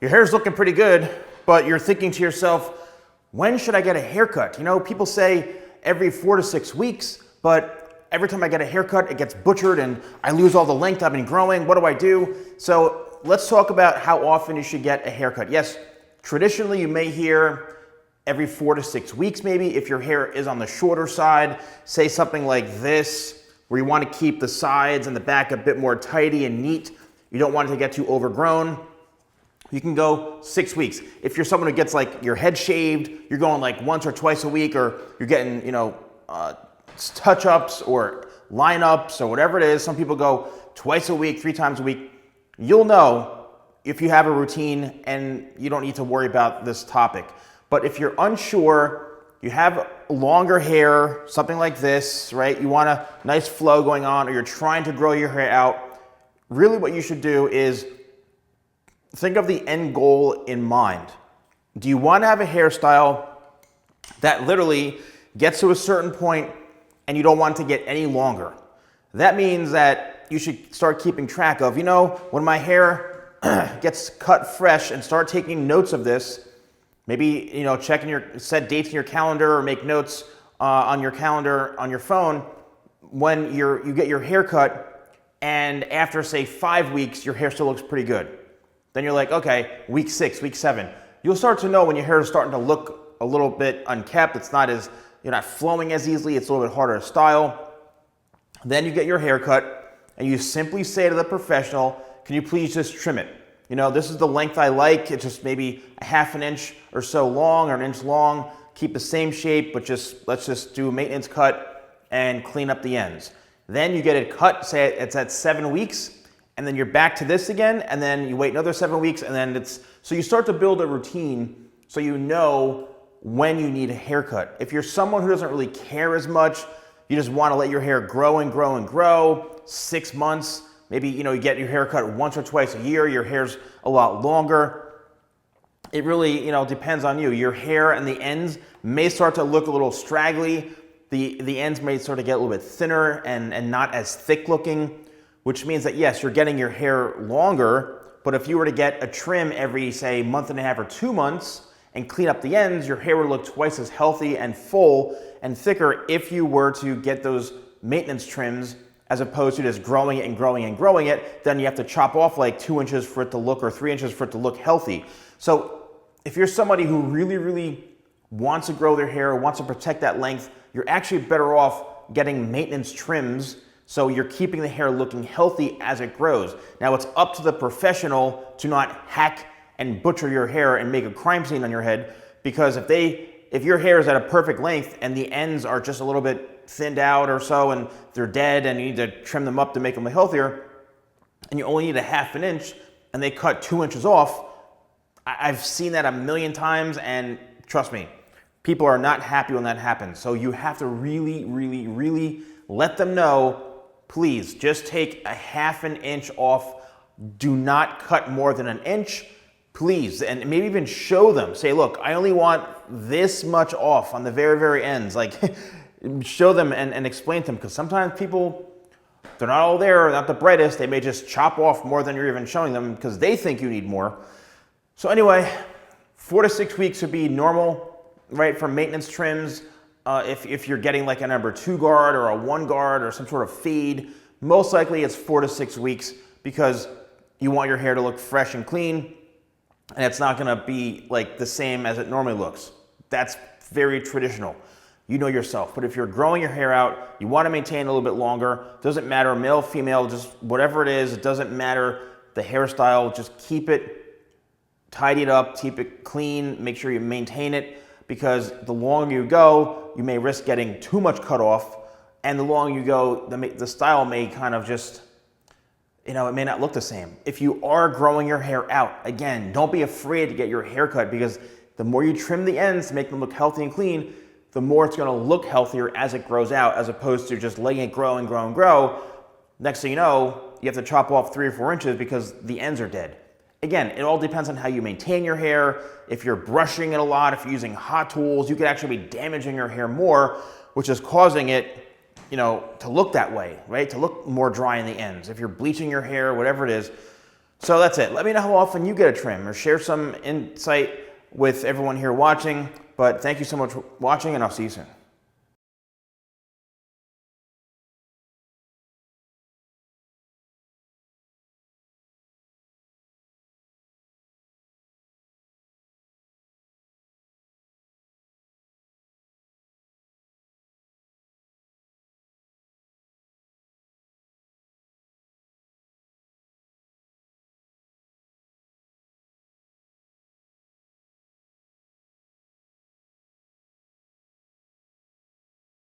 your hair's looking pretty good, but you're thinking to yourself, when should I get a haircut? You know, people say every 4 to 6 weeks, but every time I get a haircut, it gets butchered and I lose all the length I've been growing. What do I do? So let's talk about how often you should get a haircut. Yes, traditionally you may hear every 4 to 6 weeks maybe if your hair is on the shorter side. Say something like this, where you want to keep the sides and the back a bit more tidy and neat. You don't want it to get too overgrown. You can go 6 weeks. If you're someone who gets like your head shaved, you're going like once or twice a week, or you're getting, touch-ups or line-ups or whatever it is. Some people go twice a week, 3 times a week. You'll know if you have a routine and you don't need to worry about this topic. But if you're unsure, you have longer hair, something like this, right? You want a nice flow going on, or you're trying to grow your hair out. Really what you should do is think of the end goal in mind. Do you want to have a hairstyle that literally gets to a certain point and you don't want to get any longer? That means that you should start keeping track of, when my hair gets cut fresh, and start taking notes of this. Maybe, set dates in your calendar, or make notes on your calendar on your phone when you get your hair cut, and after say 5 weeks, your hair still looks pretty good. Then you're like, okay, week 6, week 7. You'll start to know when your hair is starting to look a little bit unkept. You're not flowing as easily. It's a little bit harder to style. Then you get your hair cut and you simply say to the professional, can you please just trim it? This is the length I like. It's just maybe a ½ inch or so long, or an inch long. Keep the same shape, but let's just do a maintenance cut and clean up the ends. Then you get it cut, say it's at 7 weeks, and then you're back to this again, and then you wait another 7 weeks, and then so you start to build a routine so you know when you need a haircut. If you're someone who doesn't really care as much, you just want to let your hair grow and grow and grow, 6 months, maybe you get your hair cut once or twice a year, your hair's a lot longer. It really depends on you. Your hair and the ends may start to look a little straggly. The ends may sort of get a little bit thinner and not as thick looking, which means that yes, you're getting your hair longer, but if you were to get a trim every, say, month and a half or 2 months and clean up the ends, your hair would look twice as healthy and full and thicker if you were to get those maintenance trims, as opposed to just growing it and growing and growing it. Then you have to chop off like 2 inches for it to look, or 3 inches for it to look healthy. So if you're somebody who really, really wants to grow their hair, wants to protect that length, you're actually better off getting maintenance trims, so you're keeping the hair looking healthy as it grows. Now it's up to the professional to not hack and butcher your hair and make a crime scene on your head, because if your hair is at a perfect length and the ends are just a little bit thinned out or so and they're dead and you need to trim them up to make them healthier, and you only need a ½ inch and they cut 2 inches off, I've seen that a million times, and trust me, people are not happy when that happens. So you have to really, really, really let them know, please just take a ½ inch off. Do not cut more than an inch, please. And maybe even show them, say, look, I only want this much off on the very, very ends. Like, show them and explain to them, because sometimes people, they're not all there, not the brightest. They may just chop off more than you're even showing them because they think you need more. So anyway, 4 to 6 weeks would be normal, right, for maintenance trims. If you're getting like a number 2 guard or a 1 guard or some sort of fade, most likely it's 4 to 6 weeks, because you want your hair to look fresh and clean, and it's not gonna be like the same as it normally looks. That's very traditional. You know yourself. But if you're growing your hair out, you want to maintain a little bit longer. Doesn't matter, male, female, just whatever it is. It doesn't matter the hairstyle. Just keep it, tidy it up, keep it clean. Make sure you maintain it, because the longer you go, you may risk getting too much cut off. And the longer you go, the style may kind of just, it may not look the same. If you are growing your hair out, again, don't be afraid to get your hair cut, because the more you trim the ends to make them look healthy and clean, the more it's going to look healthier as it grows out, as opposed to just letting it grow and grow and grow. Next thing you know, you have to chop off 3 or 4 inches because the ends are dead. Again, it all depends on how you maintain your hair. If you're brushing it a lot, if you're using hot tools, you could actually be damaging your hair more, which is causing it, to look that way, right? To look more dry in the ends. If you're bleaching your hair, whatever it is. So that's it. Let me know how often you get a trim, or share some insight with everyone here watching. But thank you so much for watching, and I'll see you soon.